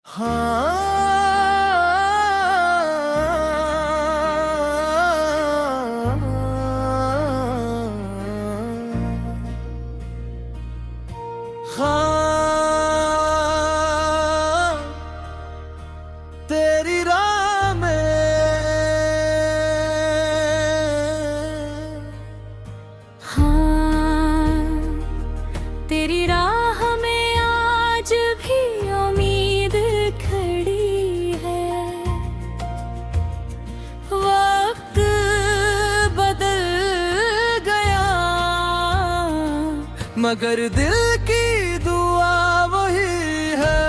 हाँ, हाँ, तेरी राह में हाँ, तेरी राह में आज भी उम्मीद खड़ी है। वक्त बदल गया मगर दिल की दुआ वही है।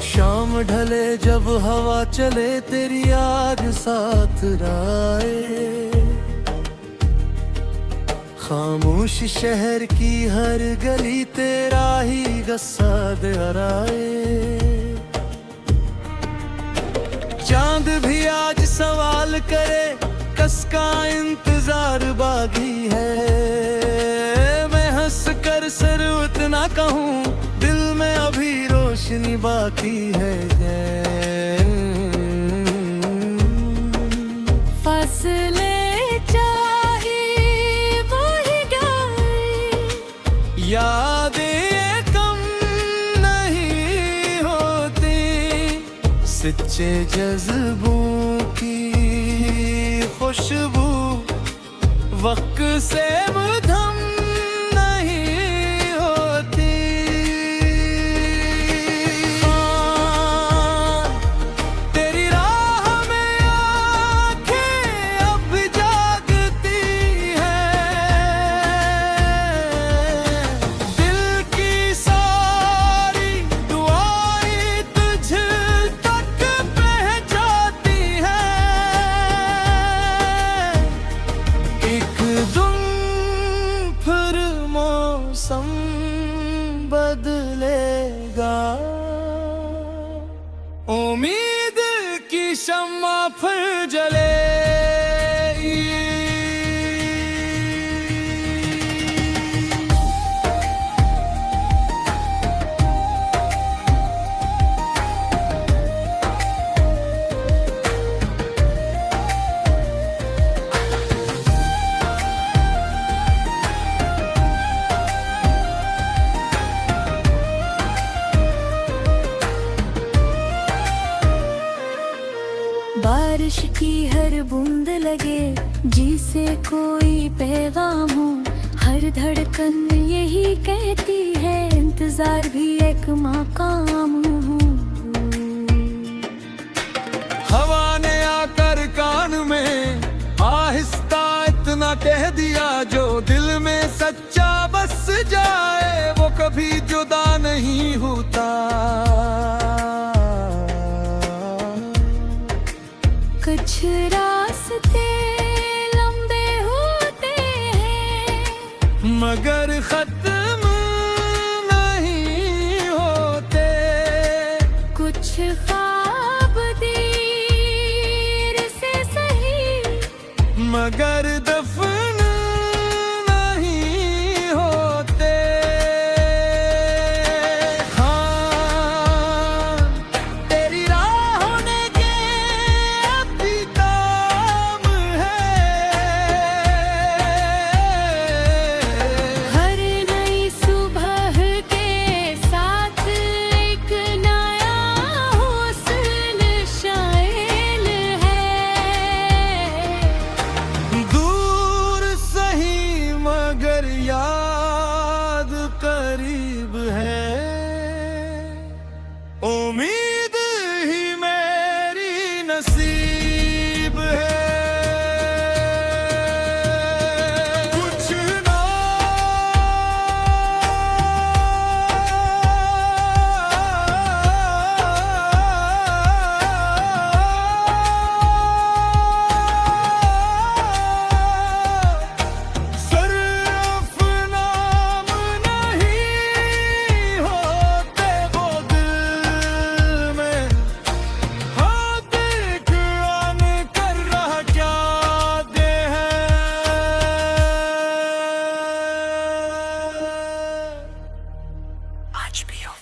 शाम ढले जब हवा चले तेरी याद साथ आए। खामोश शहर की हर गली तेरा ही गस्सा दोहराए। चांद भी आज सवाल करे कसका इंतजार बागी है। मैं हंस कर सर उतना कहूँ दिल में अभी रोशनी बाकी है। फासले चाहे वही गए, यादें कम नहीं होती। सच्चे जज्बों की खुशबू वक्त से मधम नहीं होती। हाँ, तेरी राह में आंखें अब जागती हैं। दिल की सारी दुआएं तुझ तक पहुंचाती हैं। एक दिन फिर मौसम बदलेगा, उम्मीद की शम्मा फिर जलेगी। बारिश की हर बूंद लगे जी से कोई पैगाम हो। हर धड़कन यही कहती है इंतजार भी एक मकाम हो। हवा ने आकर कान में आहिस्ता इतना कह दिया, जो दिल में सच्चा बस जाए वो कभी जुदा नहीं होता। कुछ रास्ते लंबे होते हैं मगर खत्म नहीं होते। कुछ ख्वाब देर से सही मगर दफन नहीं होते। हाँ, तेरी राहों ने के अभी काम है। हर नई सुबह के साथ एक नया हौसला शामिल है। दूर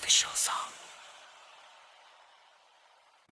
official song.